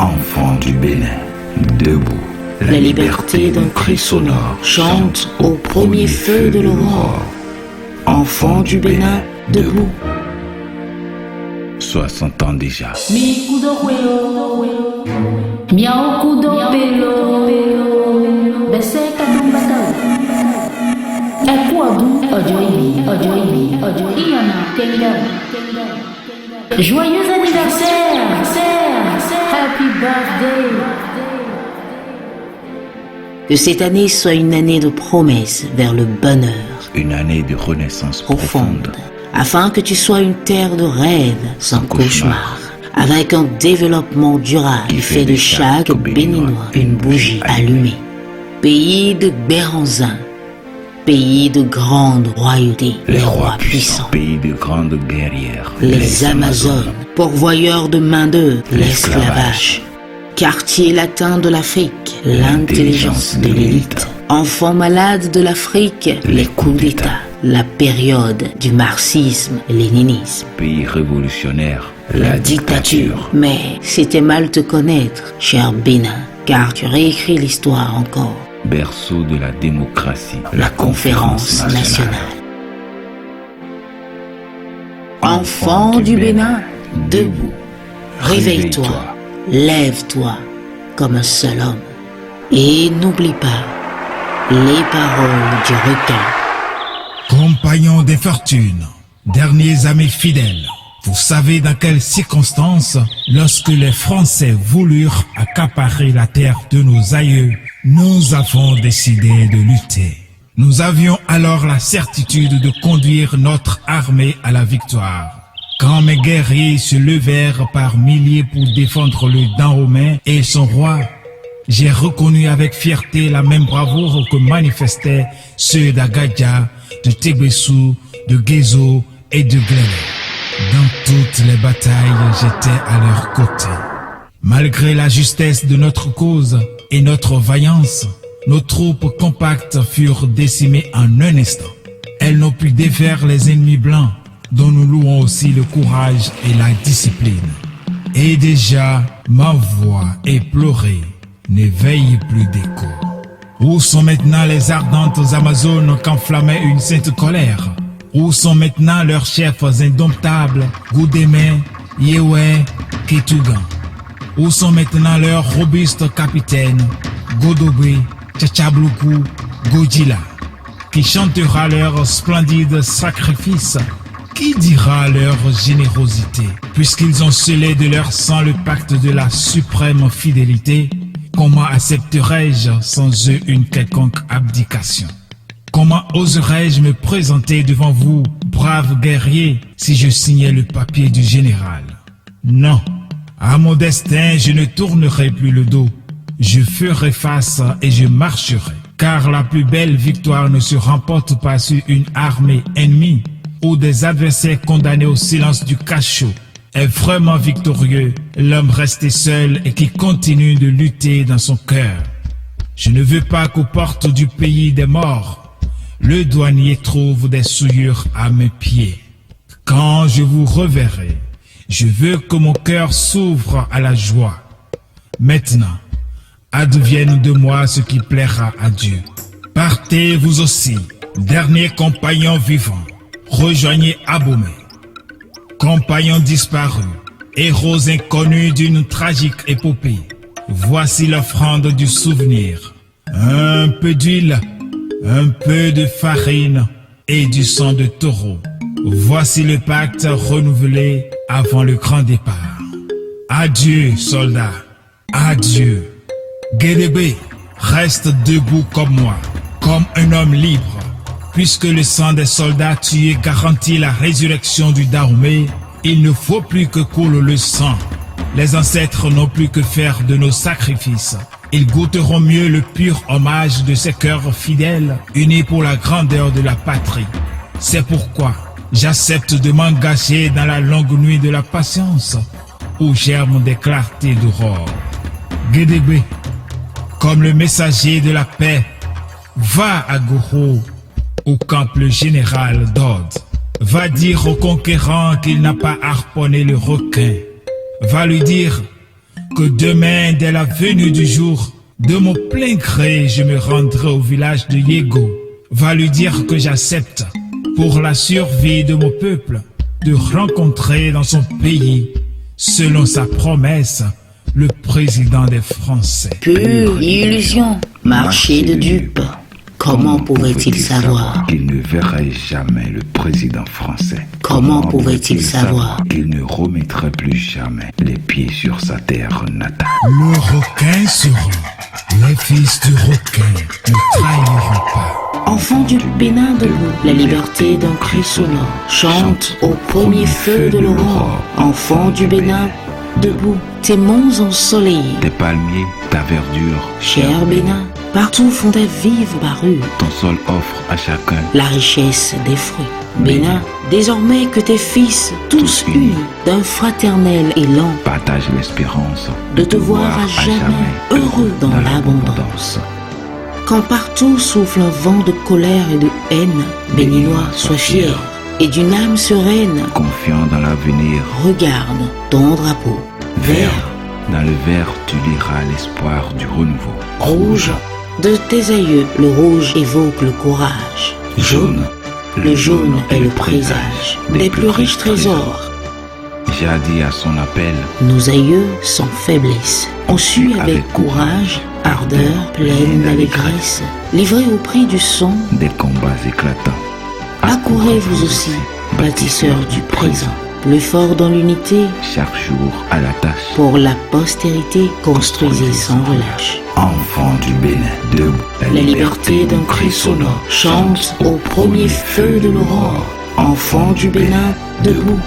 Enfants du Bénin, debout. La liberté d'un cri sonore chante au premier feu de l'aurore. Enfants du Bénin, debout. 60 ans déjà. Mi kudo huelo, miao kudo pelo, bese katumbatao. Ekwadu ojoibi, iyana kingdom. Joyeux anniversaire, happy birthday. Que cette année soit une année de promesses vers le bonheur. Une année de renaissance profonde, profonde. afin que tu sois une terre de rêves sans cauchemar, avec un développement durable qui fait de chaque Béninois une bougie allumée. Pays de Béranzin, pays de grande royauté, Les rois puissants, pays de grandes guerrières, les Amazones, pourvoyeurs de main-d'œuvre, l'esclavage, quartier latin de l'Afrique, l'intelligence de l'élite, enfants malades de l'Afrique, les coups d'État, la période du marxisme-léninisme, pays révolutionnaire, la dictature. Mais c'était mal te connaître, cher Bénin, car tu réécris l'histoire encore. Berceau de la démocratie, La conférence nationale. Enfants du Bénin, debout, réveille-toi, lève-toi comme un seul homme. Et n'oublie pas les paroles du requin. Compagnons des fortunes, derniers amis fidèles, vous savez dans quelles circonstances, lorsque les Français voulurent accaparer la terre de nos aïeux, nous avons décidé de lutter. Nous avions alors la certitude de conduire notre armée à la victoire. Quand mes guerriers se levèrent par milliers pour défendre le Dahomey et son roi, j'ai reconnu avec fierté la même bravoure que manifestaient ceux d'Agadia, de Tegbessou, de Guézo et de Glénay. Dans toutes les batailles, j'étais à leur côté. Malgré la justesse de notre cause et notre vaillance, nos troupes compactes furent décimées en un instant. Elles n'ont pu défaire les ennemis blancs, dont nous louons aussi le courage et la discipline. Et déjà, ma voix éplorée n'éveille plus d'écho. Où sont maintenant les ardentes Amazones qu'enflammait une sainte colère? Où sont maintenant leurs chefs indomptables, Goudémé, Yewé, Kétougan? Où sont maintenant leurs robustes capitaines, Godobé, Tchatchabloukou, Godjila? Qui chantera leur splendide sacrifice? Qui dira leur générosité? Puisqu'ils ont scellé de leur sang le pacte de la suprême fidélité, comment accepterais-je sans eux une quelconque abdication? Comment oserais-je me présenter devant vous, braves guerriers, si je signais le papier du général? Non, à mon destin, je ne tournerai plus le dos. Je ferai face et je marcherai. Car la plus belle victoire ne se remporte pas sur une armée ennemie ou des adversaires condamnés au silence du cachot. Est vraiment victorieux l'homme resté seul et qui continue de lutter dans son cœur. Je ne veux pas qu'aux portes du pays des morts, le douanier trouve des souillures à mes pieds. Quand je vous reverrai, je veux que mon cœur s'ouvre à la joie. Maintenant, advienne de moi ce qui plaira à Dieu. Partez vous aussi, derniers compagnons vivants, rejoignez Abomey. Compagnons disparus, héros inconnus d'une tragique épopée, voici l'offrande du souvenir. Un peu d'huile, un peu de farine et du sang de taureau. Voici le pacte renouvelé avant le grand départ. Adieu, soldats, adieu. Guédébé, reste debout comme moi, comme un homme libre. Puisque le sang des soldats tués garantit la résurrection du Dahomey, il ne faut plus que coule le sang. Les ancêtres n'ont plus que faire de nos sacrifices. Ils goûteront mieux le pur hommage de ces cœurs fidèles, unis pour la grandeur de la patrie. C'est pourquoi j'accepte de m'engager dans la longue nuit de la patience, où germent des clartés d'aurore. Guédébé, comme le messager de la paix, va à Goro, où campe le général Dodd. Va dire au conquérant qu'il n'a pas harponné le requin. Va lui dire, que demain, dès la venue du jour, de mon plein gré, je me rendrai au village de Yego. Va lui dire que j'accepte, pour la survie de mon peuple, de rencontrer dans son pays, selon sa promesse, le président des Français. Pure illusion, marché de dupes. Comment pouvait-il savoir qu'il ne verrait jamais le président français? Comment pouvait-il savoir qu'il ne remettrait plus jamais les pieds sur sa terre natale? Le requin sera. Les fils du requin ne trahiront pas. Enfant du Bénin debout, la liberté d'un cri sonore chante au premier feu de l'aurore. Enfant du Bénin debout, tes monts ensoleillés, Tes palmiers, ta verdure, cher Bénin, partout font des vives parures ton sol offre à chacun la richesse des fruits. Bénin, désormais que tes fils, tous unis d'un fraternel élan, partage l'espérance de te voir à jamais heureux dans l'abondance. Quand partout souffle un vent de colère et de haine, Béninois, sois fier, et d'une âme sereine, Confiant dans l'avenir, regarde ton drapeau. Vert, dans le vert tu liras l'espoir du renouveau. rouge, de tes aïeux, le rouge évoque le courage. Jaune, le jaune est le présage des plus riches trésors. Jadis à son appel, Nos aïeux, sans faiblesse, ont su avec courage, ardeur, pleine d'allégresse, livrer au prix du sang. des combats éclatants. Accourez vous aussi, bâtisseurs du présent, plus fort dans l'unité, Chaque jour à la tâche, pour la postérité, construisez sans relâche. enfant du Bénin, debout, La liberté d'un cri sonore chante au premier feu de l'aurore. Enfant du Bénin, debout.